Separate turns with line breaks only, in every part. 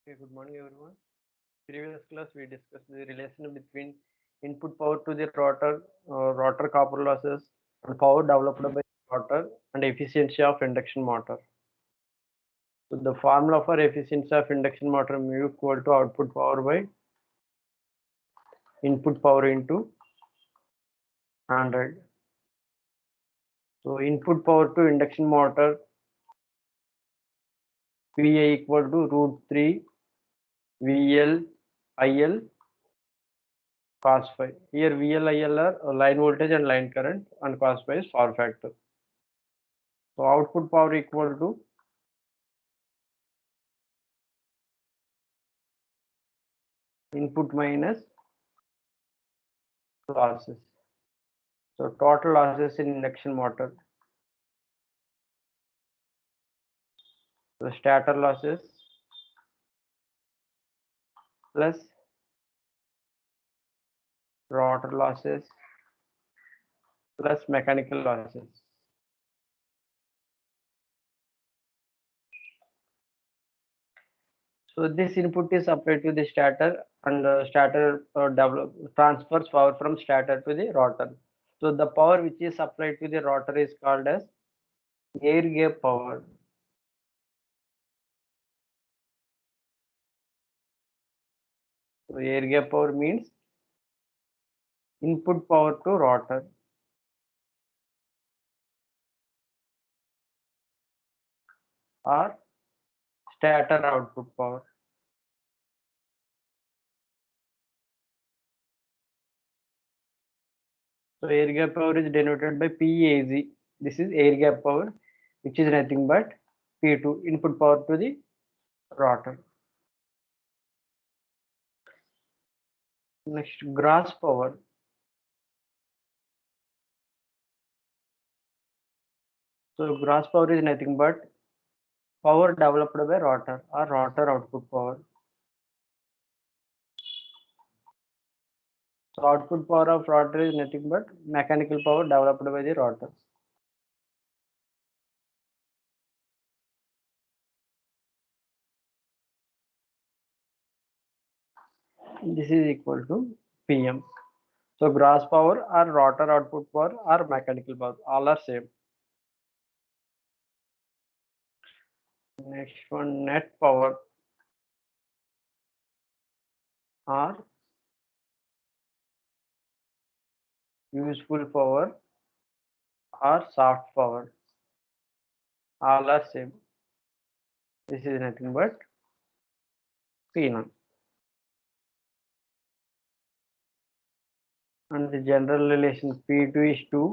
Okay, good morning everyone. Previous class we discussed the relation between input power to the rotor copper losses and power developed by rotor and efficiency of induction motor. So the formula for efficiency of induction motor mu equal to output power by input power into 100. So input power to induction motor VA equal to root 3 VL IL cos phi. Here VL IL are line voltage and line current, and cos phi is power factor. So output power equal to input minus losses. So total losses in induction motor. So stator losses plus rotor losses plus mechanical losses. So this input is applied to the stator, and stator transfers power from stator to the rotor. So the power which is applied to the rotor is called as air gap power. So air gap power means input power to rotor or stator output power. So air gap power is denoted by PAZ. This is air gap power, which is nothing but P2, input power to the rotor. Next, gross power. So gross power is nothing but power developed by rotor or rotor output power. So output power of rotor is nothing but mechanical power developed by the rotor. This is equal to PM. So gross power or rotor output power or mechanical power, all are same. Next one, net power or useful power or soft power, all are same. This is nothing but P0. And the general relation P2 is to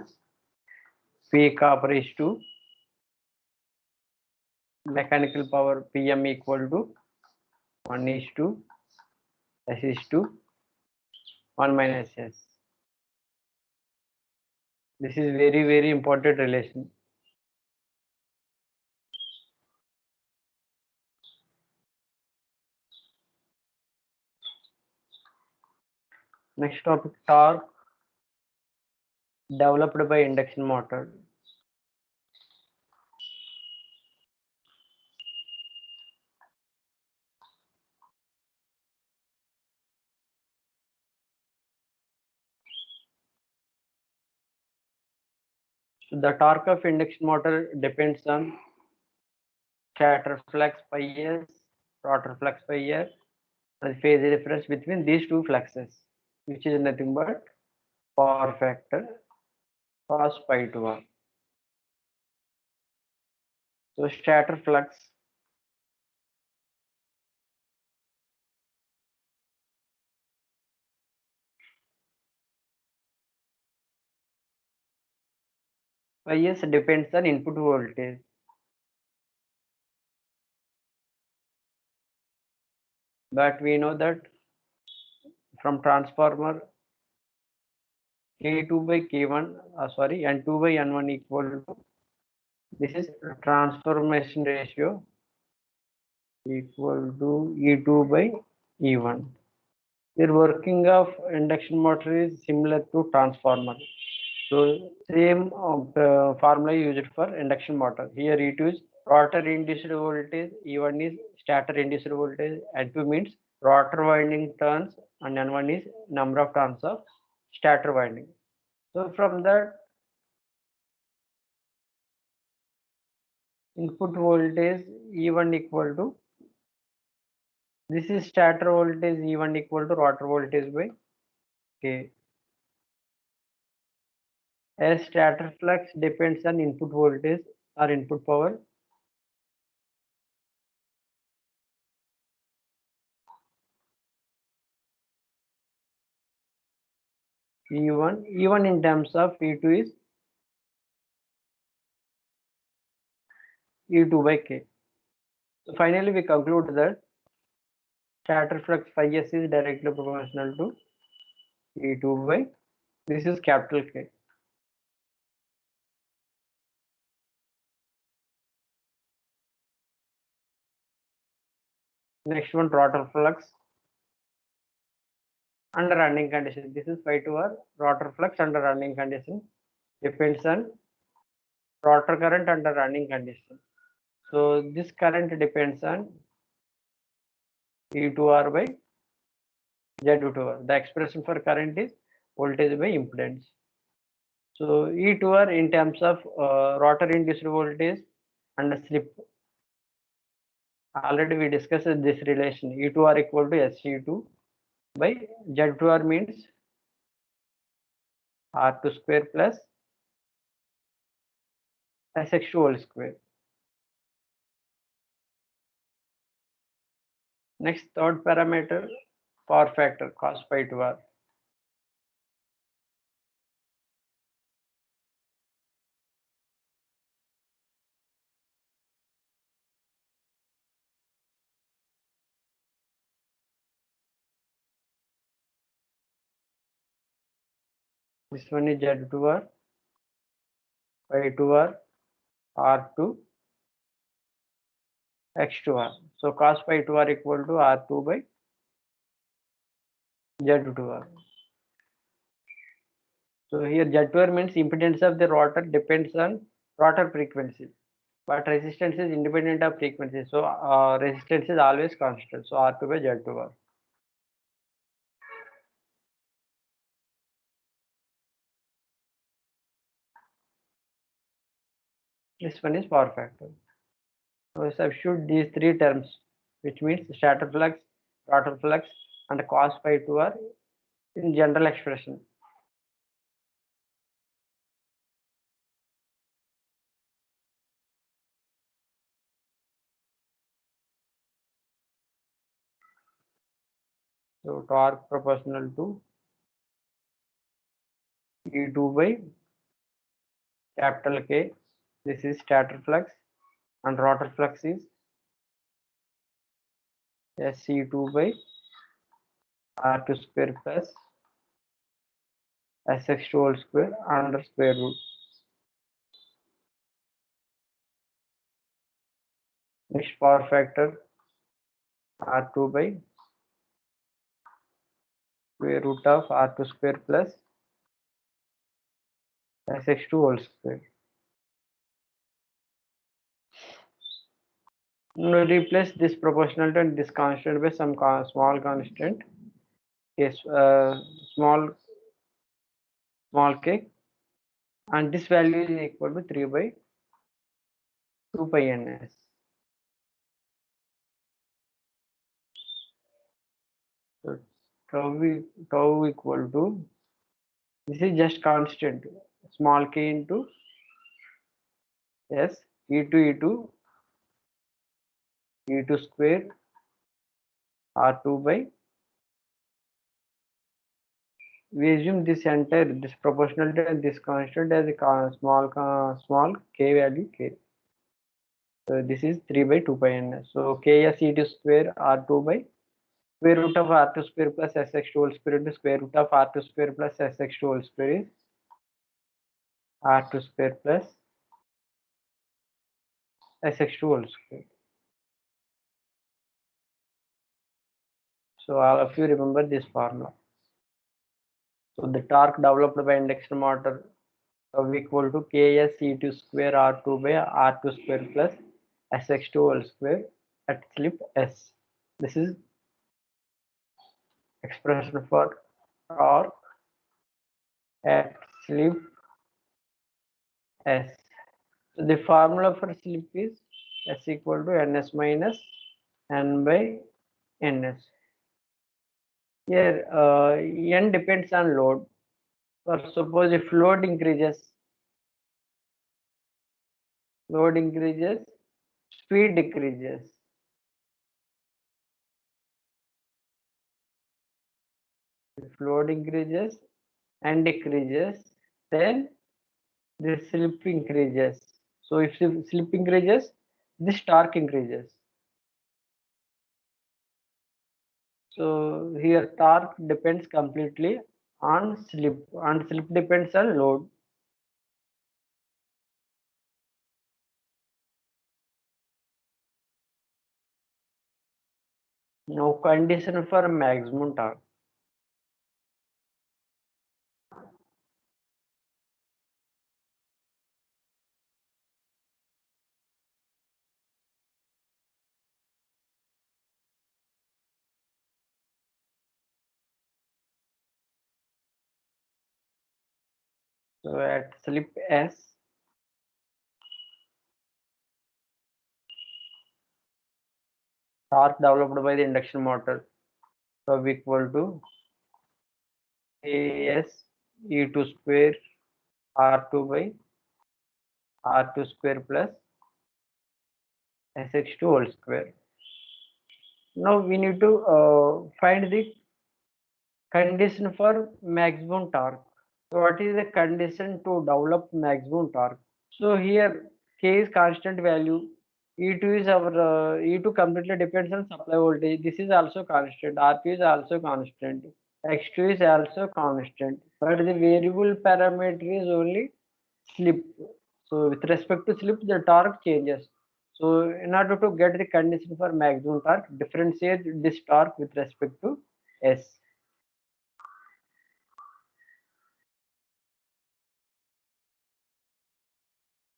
P copper is to mechanical power PM equal to 1 is to S is to 1 minus S. This is very important relation. Next topic, torque developed by induction motor. So the torque of induction motor depends on stator flux pi s, rotor flux pi r, and phase difference between these two fluxes, which is nothing but power factor cos pi to r. So stator flux pi s depends on input voltage. But we know that from transformer K2 by K1, N2 by N1 equal to, this is transformation ratio equal to E2 by E1. The working of induction motor is similar to transformer. So same formula used for induction motor. Here E2 is rotor induced voltage, E1 is stator induced voltage, N2 means rotor winding turns, and N1 is number of turns of stator winding. So from that, input voltage E1 equal to, this is stator voltage E1 equal to rotor voltage by K. As stator flux depends on input voltage or input power, E1 in terms of E2 is E2 by K. So finally we conclude that stator flux phi s is directly proportional to E2 by, this is capital K. Next one, rotor flux under running condition. This is phi 2 r rotor flux under running condition depends on rotor current under running condition. So this current depends on E2R by Z2R. The expression for current is voltage by impedance. So E2R in terms of rotor induced voltage and slip. Already we discussed this relation. E2R equal to SE2 by Z2R means R2 square plus Sx2 whole square. Next, third parameter, power factor cos phi 2R. This one is Z2R, phi 2R, R2, X2R. So cos phi 2R equal to R2 by Z2R. So here Z2R means impedance of the rotor depends on rotor frequency, but resistance is independent of frequency. So resistance is always constant. So R2 by Z2R. This one is power factor. So substitute these three terms, which means stator flux, rotor flux, and cos phi 2R in general expression. So torque proportional to E2 by capital K. This is stator flux, and rotor flux is SE2 by R2 square plus Sx2 whole square under square root. Next, power factor R2 by square root of R2 square plus Sx2 whole square. Now replace this proportional and this constant by some small constant. Yes, small k, and this value is equal to 3 by 2 pi ns. So tau equal to, this is just constant, small k into s e2 square r2 by, we assume this entire, this proportionality and this constant as a small k value k. So this is 3 by 2 pi n. So ks e2 square r2 by square root of r2 square plus sx2 whole square into square root of r2 square plus sx2 whole square is r2 square plus sx2 whole square. So all of you remember this formula. So the torque developed by induction motor equal to ks e2 square r2 by r2 square plus sx2 whole square. at slip S. This is expression for torque at slip S. So the formula for slip is S equal to Ns minus N by Ns. Here N depends on load. For suppose if load increases, speed decreases. If load increases and decreases, then the slip increases. So if slip increases, this torque increases. So here torque depends completely on slip, and slip depends on load. Now condition for maximum torque. So at slip S, torque developed by the induction motor is equal to AS E2 square R2 by R2 square plus SX2 whole square. Now we need to find the condition for maximum torque. So what is the condition to develop maximum torque? So here K is constant value. E2 is our E2 completely depends on supply voltage. This is also constant. RP is also constant. X2 is also constant. But the variable parameter is only slip. So with respect to slip, the torque changes. So in order to get the condition for maximum torque, differentiate this torque with respect to S.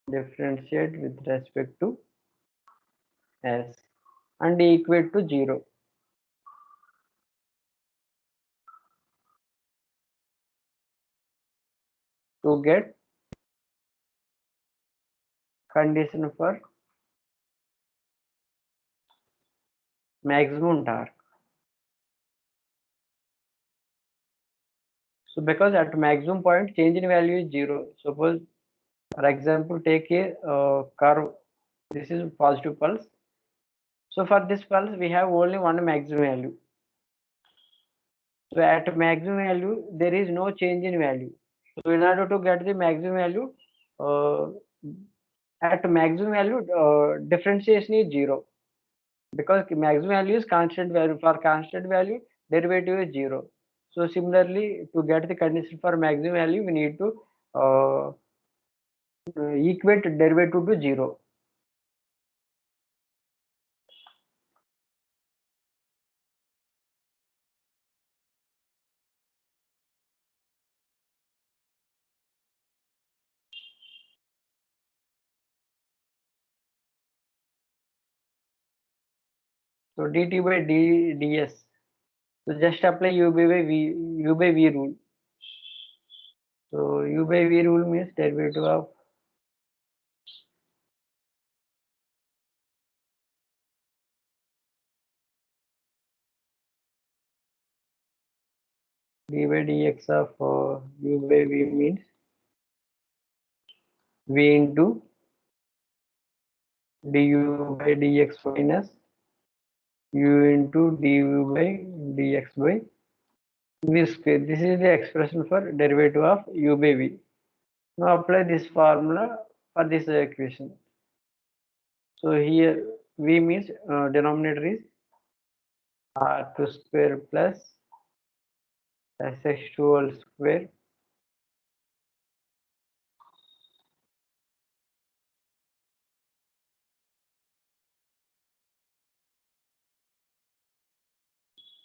Differentiate with respect to S and equate to 0 to get condition for maximum torque. So because at maximum point change in value is 0. Suppose for example take a curve. This is positive pulse. So for this pulse we have only one maximum value. So at maximum value there is no change in value. So in order to get the maximum value, uh, at maximum value differentiation is 0, because maximum value is constant value. For constant value derivative is 0. So similarly to get the condition for maximum value we need to uh, equate derivative to 0. So dt by ds. So just apply u by v rule. So u by v rule means derivative of d by dx of u by v means v into du by dx minus u into du by dx by v square. This is the expression for derivative of u by v. Now apply this formula for this equation. So here v means denominator is r2 square plus sx2 whole square.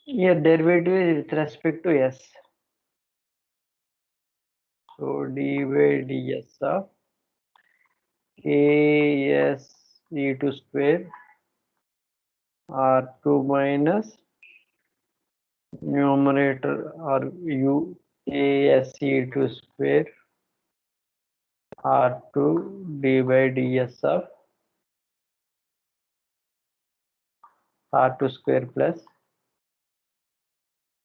Here derivative is with respect to s. So d by ds of ks e2 square R2 minus numerator or u ASE2 square R2 d by ds of R2 square plus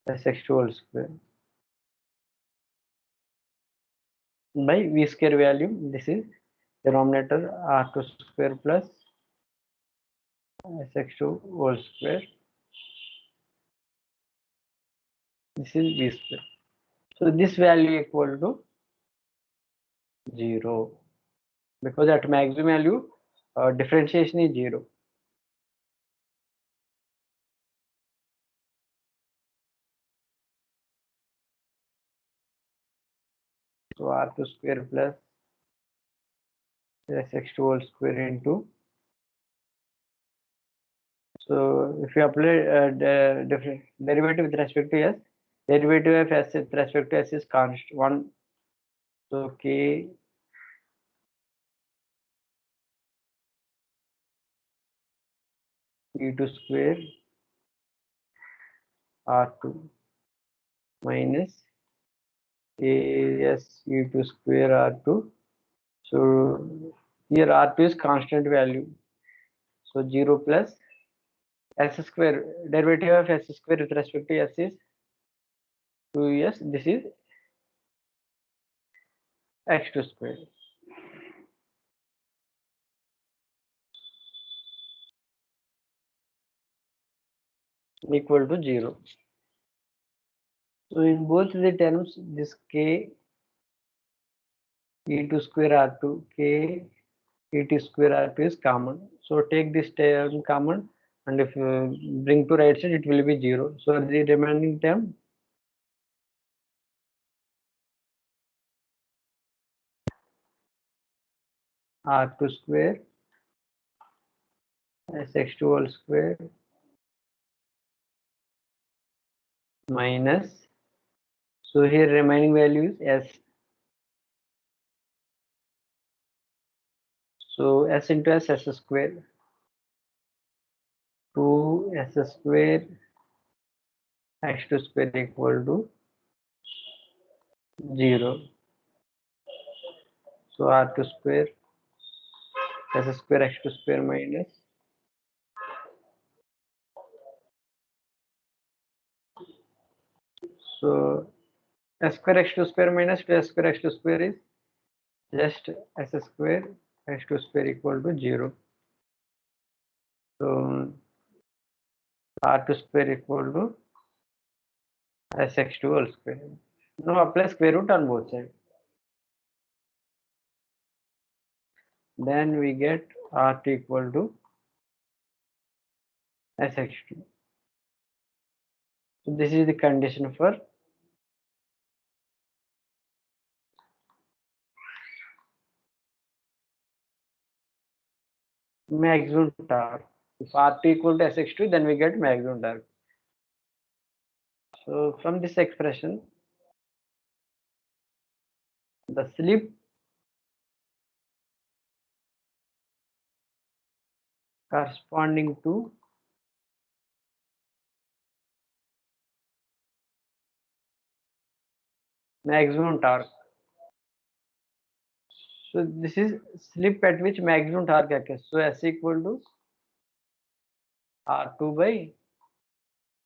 sx2 whole square by v square value. This is denominator R2 square plus sx2 whole square. This is v square. So this value equal to 0 because at maximum value differentiation is 0. So R2 square plus sx2 whole square into. So if you apply the derivative with respect to s, derivative of s with respect to s is constant 1. So k e2 square r2 minus as e2 square r2. So here r2 is constant value. So 0 plus s square, derivative of s square with respect to s is 2s. This is x2 square. Equal to 0. So in both the terms, this k e2 square r2, k e2 square r2 is common. So take this term common, and if you bring to right side, it will be 0. So the remaining term r2 square sx2 whole square minus, so here remaining value is s. So s into s square 2 s square x2 square equal to 0. So r2 square s square x2 square minus, so s square x2 square minus 2s square x2 square is just s square x2 square equal to 0. So r2 square equal to sx2 whole square. Now apply square root on both sides. Then we get r2 equal to sx2. So this is the condition for maximum torque. If r2 equal to sx2, then we get maximum torque. So from this expression, the slip corresponding to maximum torque. So this is slip at which maximum torque occurs. So S equal to R2 by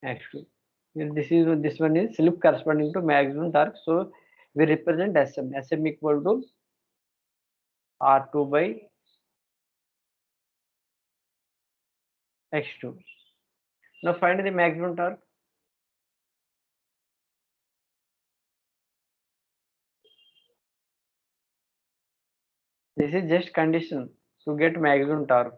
X2. Here this one is slip corresponding to maximum torque. So we represent SM. SM equal to R2 by X2. Now find the maximum torque. This is just condition to get maximum torque.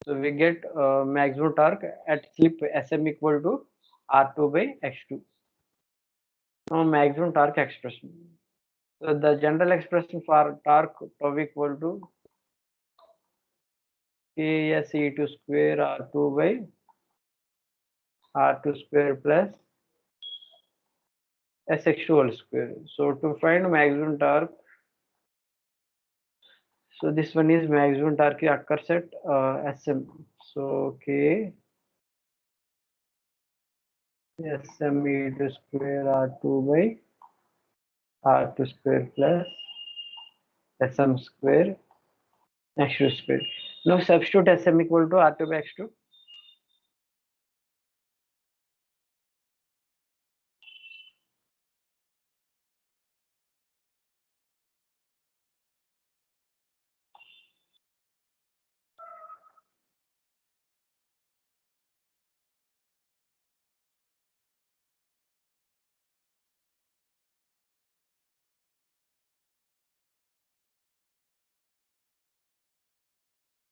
So we get maximum torque at slip SM equal to R2 by X2. Now maximum torque expression. So the general expression for torque tau equal to KSE2 square R2 by R2 square plus SX2 whole square. So to find maximum torque, so this one is maximum torque occurs at SM. So K Sm e2 square R2 by R2 square plus Sm square X2 square. Now substitute Sm equal to R2 by X2.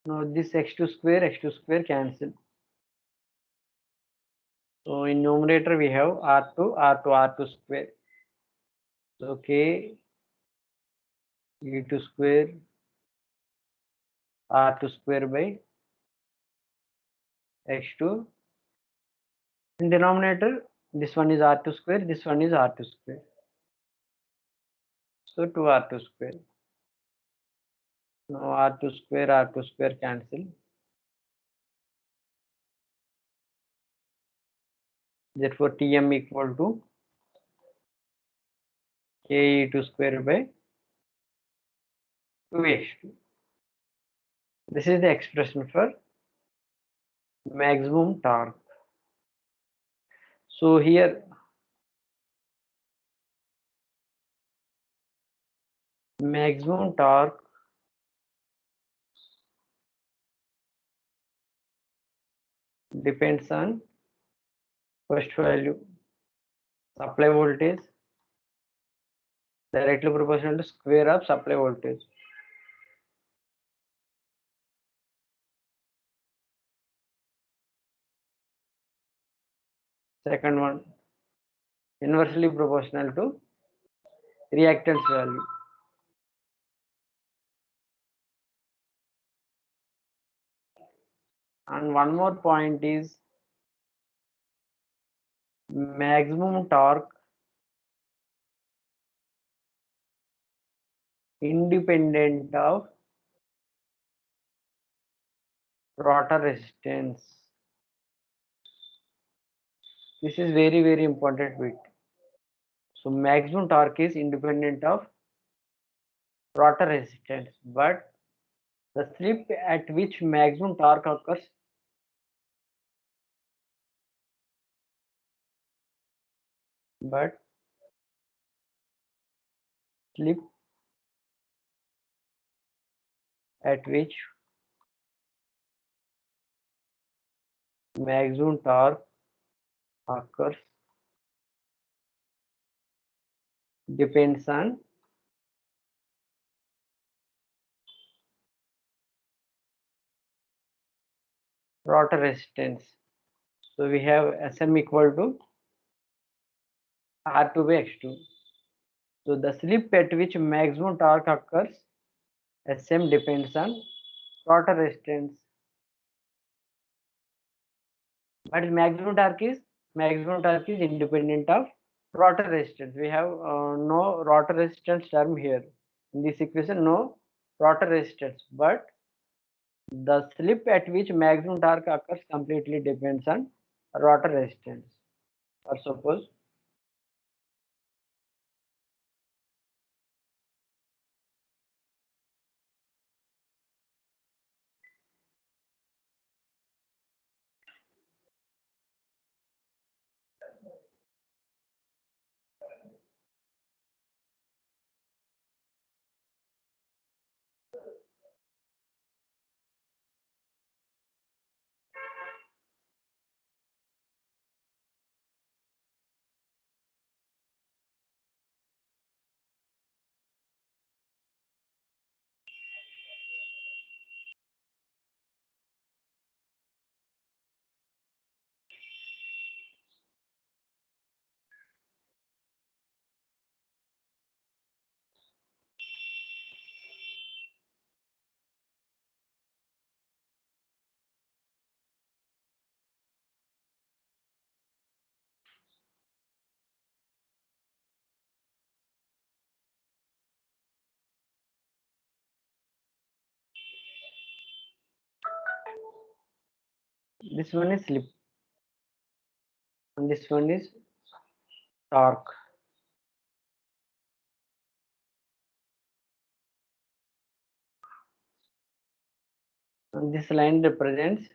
Now this X2 square cancel. So in numerator we have R2 square. So K E2 square R2 square by X2. In denominator, this one is R2 square, this one is R2 square. So 2R2 square. Now R2 square cancel. Therefore Tm equal to K E2 square by 2X2. This is the expression for maximum torque. So here maximum torque depends on first value supply voltage directly proportional to square of supply voltage. Second one inversely proportional to reactance value. And one more point is maximum torque independent of rotor resistance. This is very important bit. So maximum torque is independent of rotor resistance, but the slip at which maximum torque occurs but slip at which maximum torque occurs depends on rotor resistance. So we have Sm equal to R2 by X2. So the slip at which maximum torque occurs, Sm depends on rotor resistance. But maximum torque is independent of rotor resistance. We have no rotor resistance term here. In this equation, no rotor resistance, but the slip at which maximum torque occurs completely depends on rotor resistance. Or suppose This one is slip, and this one is torque. And this line represents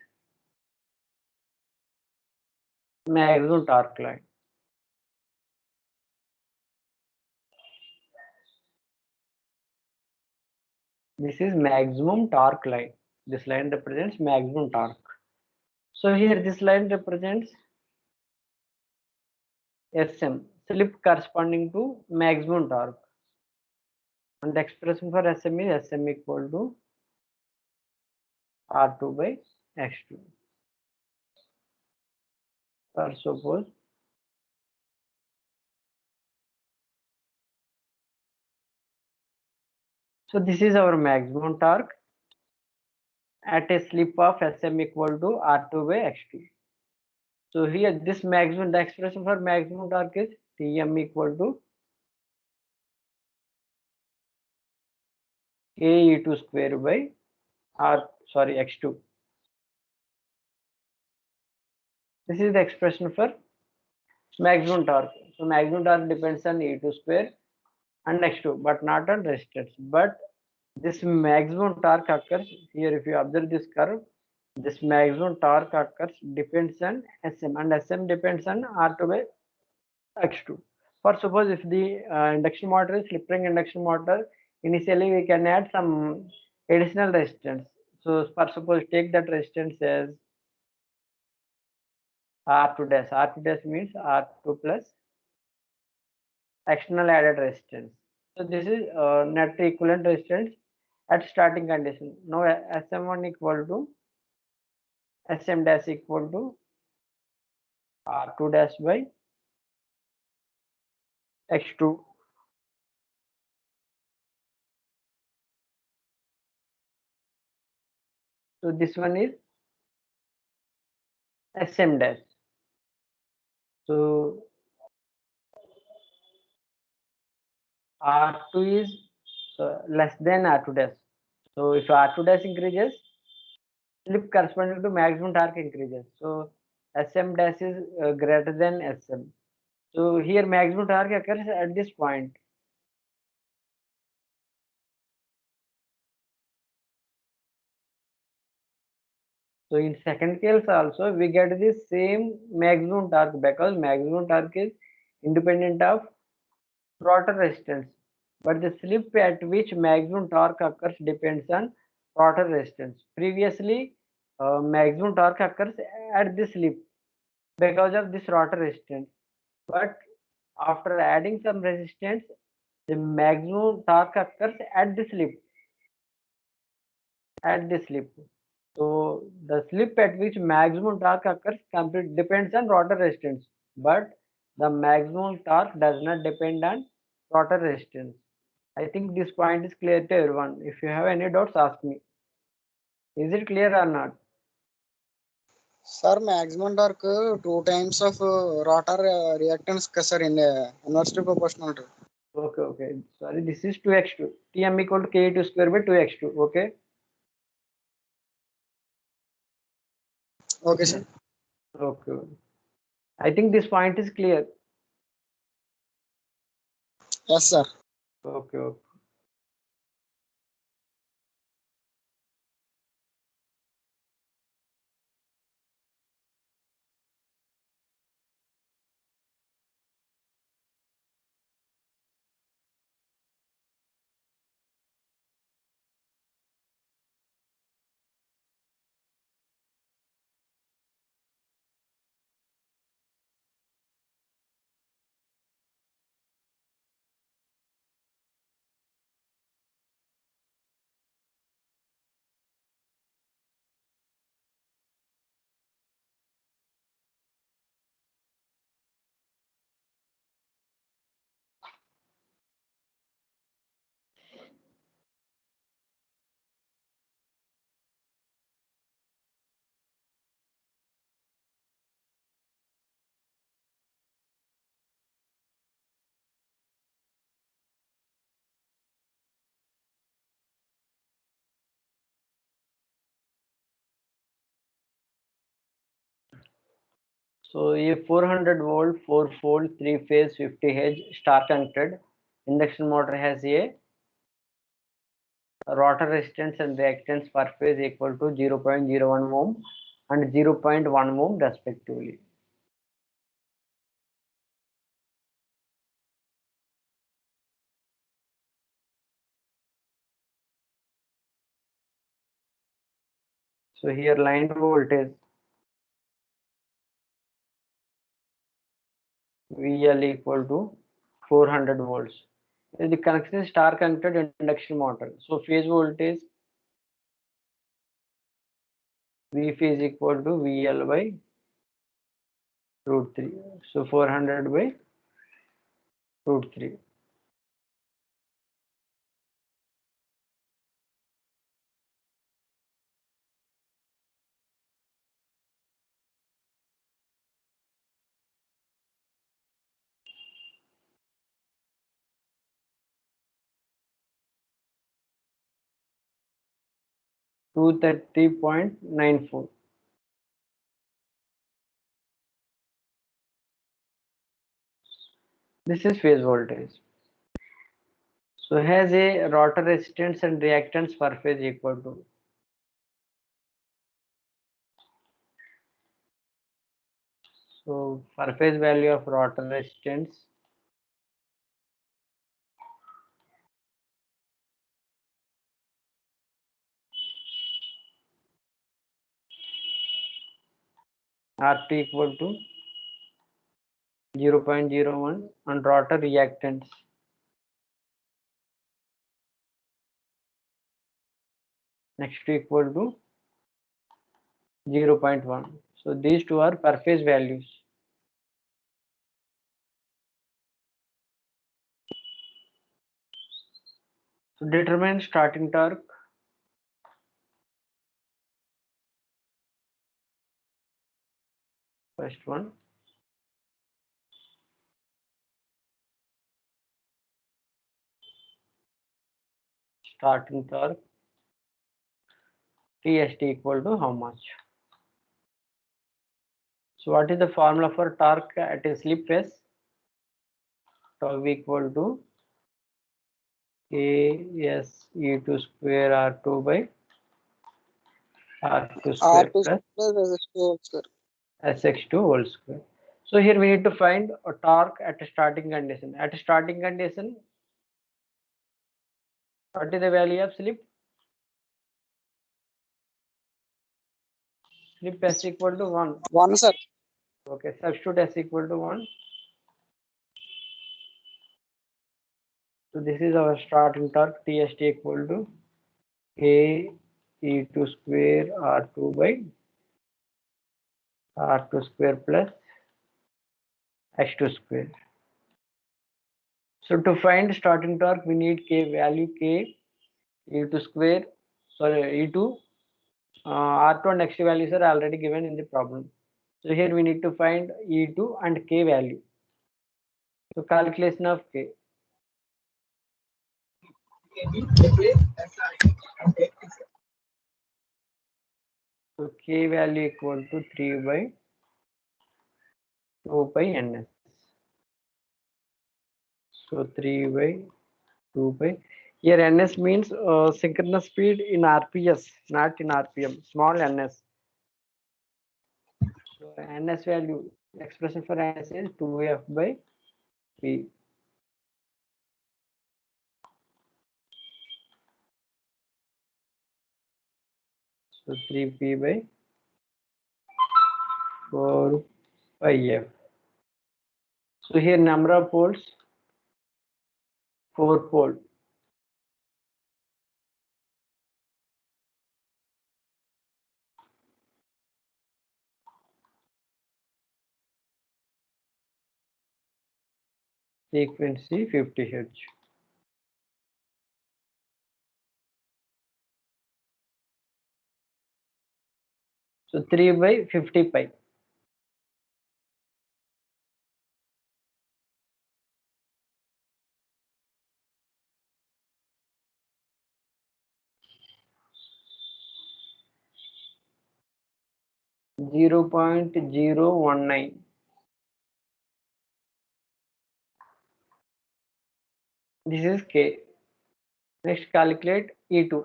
maximum torque line. This is maximum torque line. This line represents maximum torque. So here this line represents SM, slip corresponding to maximum torque. And the expression for SM is SM equal to R2 by X2. For suppose so this is our maximum torque at a slip of SM equal to R2 by X2. So here this maximum, the expression for maximum torque is Tm equal to Ke2 square by X2. This is the expression for maximum torque. So maximum torque depends on E2 square and X2, but not on resistance. But this maximum torque occurs here. If you observe this curve, this maximum torque occurs depends on SM, and SM depends on R2 by X2. For suppose if the induction motor is slip ring induction motor, initially we can add some additional resistance. So for suppose take that resistance as R2 dash. R2 dash means R2 plus external added resistance. So this is net equivalent resistance at starting condition. Now SM1 equal to SM dash equal to R2 dash by X2. So this one is SM dash. So R2 is less than R2 dash. So if R2 dash increases, slip corresponding to maximum torque increases. So SM dash is greater than SM. So here maximum torque occurs at this point. So in second case also we get the same maximum torque because maximum torque is independent of rotor resistance. But the slip at which maximum torque occurs depends on rotor resistance. Previously, maximum torque occurs at the slip because of this rotor resistance. But after adding some resistance, the maximum torque occurs at the slip. At the slip. So the slip at which maximum torque occurs complete depends on rotor resistance, but the maximum torque does not depend on rotor resistance. I think this point is clear to everyone. If you have any doubts, ask me. Is it clear or not?
Sir, maximum torque two times of rotor reactance sir in inversely proportional to.
Okay, okay. Sorry, this is 2x2. Tm equal to K2 square by 2x2. Okay.
Okay, sir.
Okay. I think this point is clear.
Yes, sir.
Okay, okay. So a 400 volt 4-pole 3-phase 50 Hz star connected induction motor has a rotor resistance and reactance per phase equal to 0.01 ohm and 0.1 ohm respectively. So here line voltage VL equal to 400 volts. The connection is star connected induction motor. So phase voltage Vp is equal to VL by root 3. So 400 by root 3. Two 30.94. This is phase voltage. So has a rotor resistance and reactance per phase equal to. So per phase value of rotor resistance RT equal to 0.01 and rotor reactance next to equal to 0.1. So these two are per phase values. So determine starting torque. First one. Starting torque TST equal to how much? So what is the formula for torque at a slip phase? Tau equal to KS E2 square R2 by R2 square
R2
plus
plus resistance square.
SX2 whole square. So here we need to find a torque at a starting condition. At a starting condition, what is the value of slip? Slip S equal to 1.
1, sir.
Okay, substitute S equal to 1. So this is our starting torque TST equal to K E2 square R2 by R2 square plus X2 square. So to find starting torque, we need K value K E2 square, sorry E2, R2 and X2 values are already given in the problem. So here we need to find E2 and K value. So calculation of K. So K value equal to 3 by 2 by Ns. So 3 by 2 by. Here Ns means synchronous speed in RPS, not in RPM. Small Ns. So Ns value, expression for Ns is 2F by P. So 3P by 4 by F. So here number of poles, 4 pole. Frequency 50 Hz. So 3 by 50 pi. 0.019. This is K. Next, calculate E2.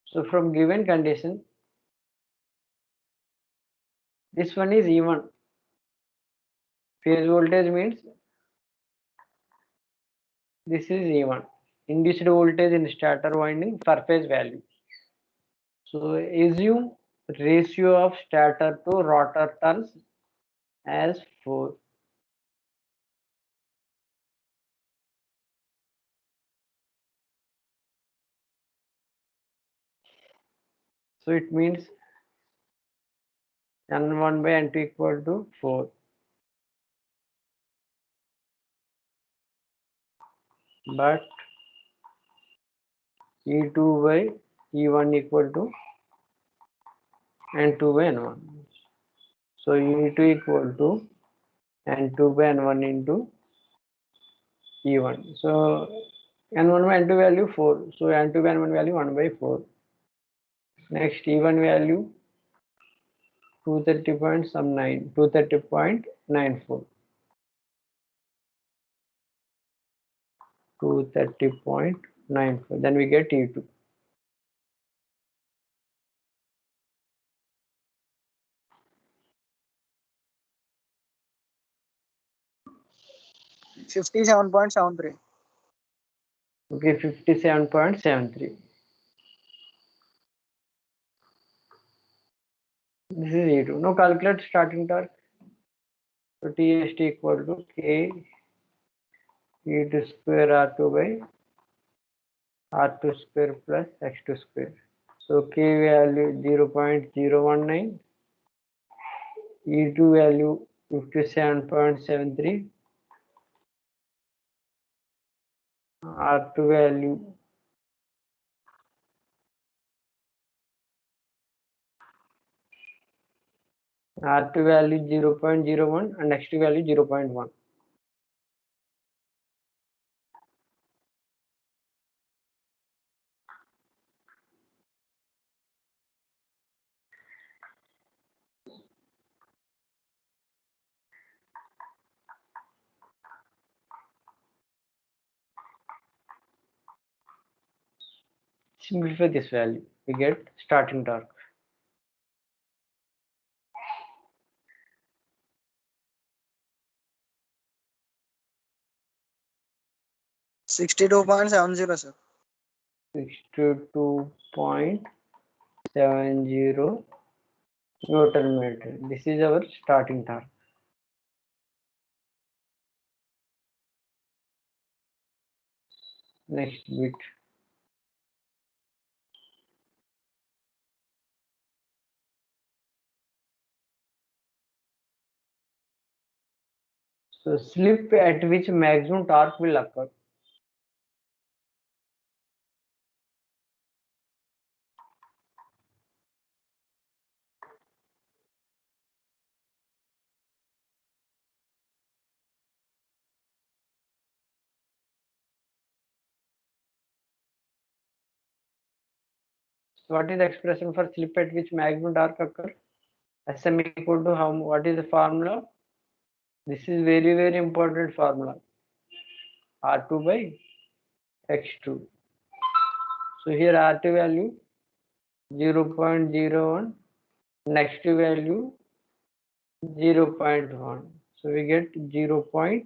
So from given condition, this one is E1. Phase voltage means this is E1. Induced voltage in stator winding per phase value. So assume ratio of stator to rotor turns as 4. So it means N1 by N2 equal to 4. But E2 by E1 equal to N2 by N1. So E2 equal to N2 by N1 into E1. So N1 by N2 value 4. So N2 by N1 value 1 by 4. Next E1 value 230.94. 230.94. Then we get E2.
$57.73.
Okay, 57.73. This is E2. Now calculate starting torque. So TST equal to K E2 square R2 by R2 square plus X2 square. So K value 0.019, E2 value 57.73, R2 value R2 value 0.01 and X2 value 0.1. Simplify this value, we get starting torque.
$62.70, sir.
62.70 Newton meter. This is our starting torque. Next bit. So slip at which maximum torque will occur. So what is the expression for slip at which maximum torque occur? Sm equal to how? What is the formula? This is very important formula. R2 by X2. So here R2 value 0.01, next value 0.1. So we get 0.1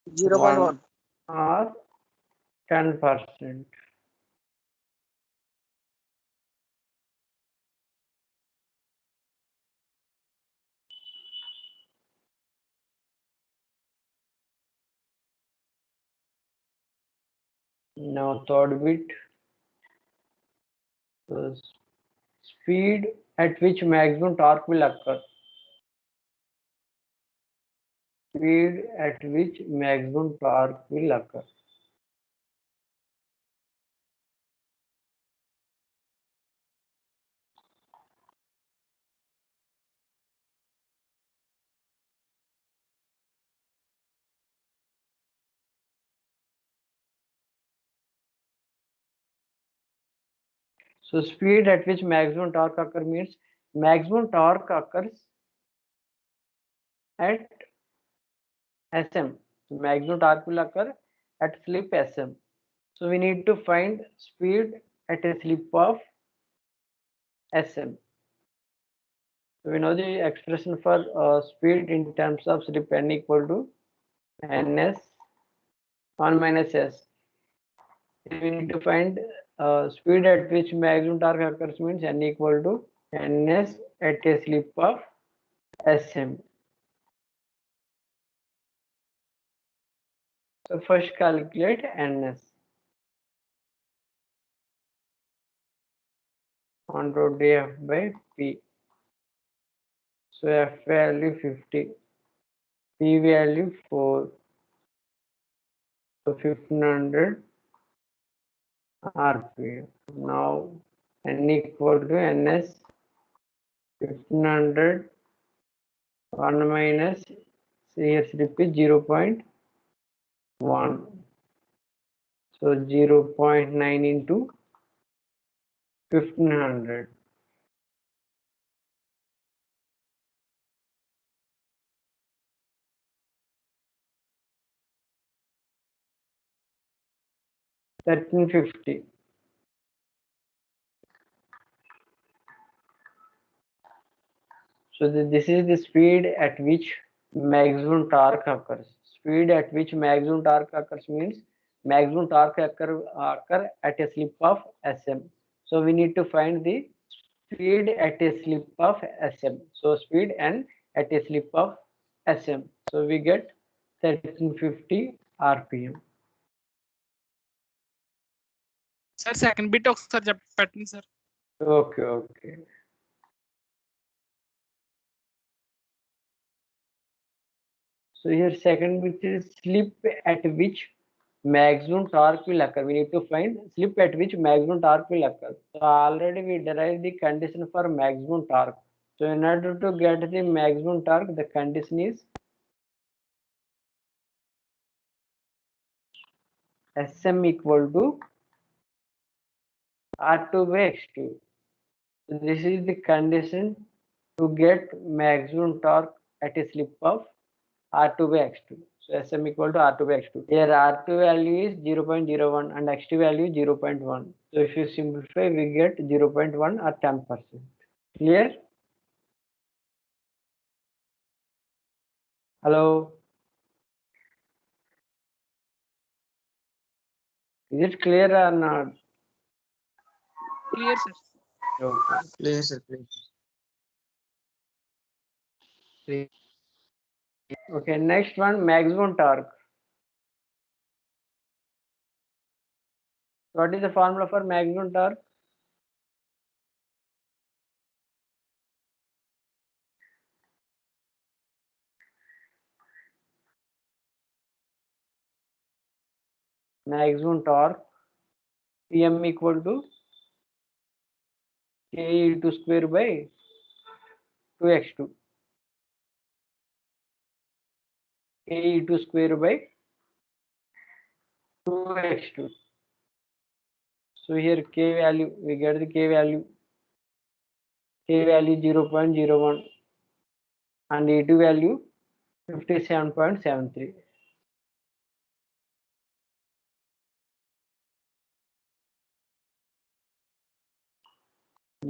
0.1.
or 10%. Now third bit. So speed at which maximum torque will occur. Speed at which maximum torque will occur. So speed at which maximum torque occurs means maximum torque occurs at SM. Maximum torque will occur at slip SM. So we need to find speed at a slip of SM. So we know the expression for speed in terms of slip n equal to ns 1 minus s. We need to find speed at which maximum torque occurs means n equal to ns at a slip of sm. So first calculate ns on to df by p. So f value 50, p value 4, so 1500 rpm. Now n equal to ns 1500 1 minus here slip is 0.1. So 0.9 into 1500. $13.50. So this is the speed at which maximum torque occurs. Speed at which maximum torque occurs means maximum torque occur at a slip of SM. So we need to find the speed at a slip of SM. So speed n at a slip of SM. So we get 1350 RPM.
Sir second bit ఒకసారి పెట్టండి sir.
Okay. So here second which is slip at which maximum torque will occur. We need to find slip at which maximum torque will occur. So already we derived the condition for maximum torque. So in order to get the maximum torque, the condition is Sm equal to R2 by X2. So this is the condition to get maximum torque at a slip of R2 by X2. So Sm equal to R2 by X2. Here R2 value is 0.01 and X2 value is 0.1. So if you simplify, we get 0.1 or 10%. Clear? Hello? Is it clear or not?
Clear sir.
Okay.
Clear, sir. Clear.
Okay, next one, maximum torque. What is the formula for maximum torque? Maximum torque Pm equal to K into square by 2x2. K into square by 2x2. So here K value, we get the K value. K value 0.01 and E2 value 57.73.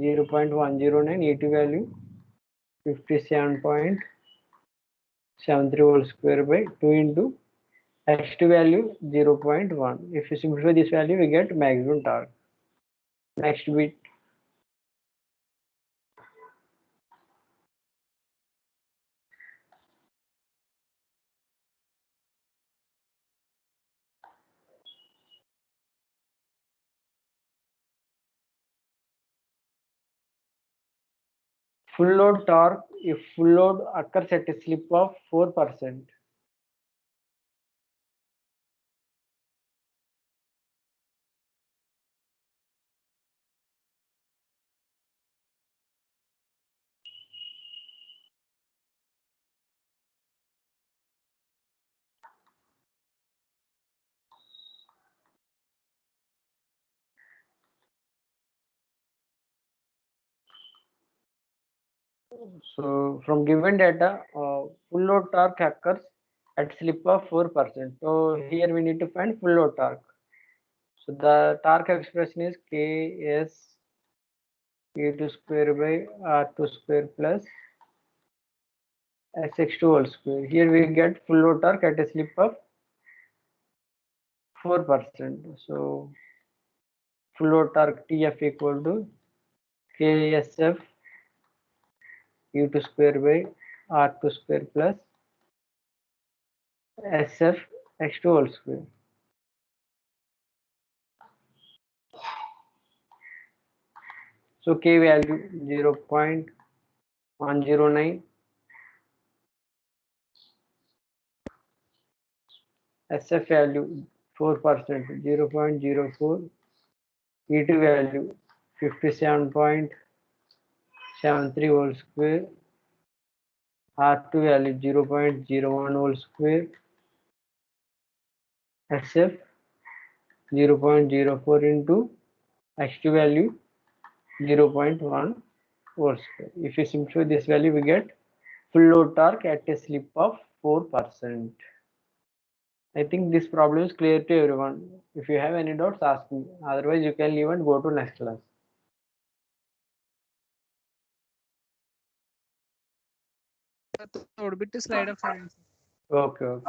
Zero point 109 E2 value 57.73 whole square by 2 into X2 value 0.1. If you simplify this value, we get maximum torque. Next bit. Full load torque if full load occurs at a slip of 4%. So from given data, full load torque occurs at slip of 4%. So here we need to find full load torque. So the torque expression is Ks E2 square by R2 square plus Sx2 whole square. Here we get full load torque at a slip of 4%. So full load torque Tf equal to Ksf E2 square by R2 square plus Sf x2 whole square. So K value 0.109, SF value 4%, 0.04, E2 value 57.73 whole square, R2 value 0.01 whole square, SF 0.04 into X2 value 0.1 whole square. If you simplify this value, we get full load torque at a slip of 4%. I think this problem is clear to everyone. If you have any doubts, ask me. Otherwise, you can leave and go to next class.
थोड़ा bit slide of science.
Okay, okay.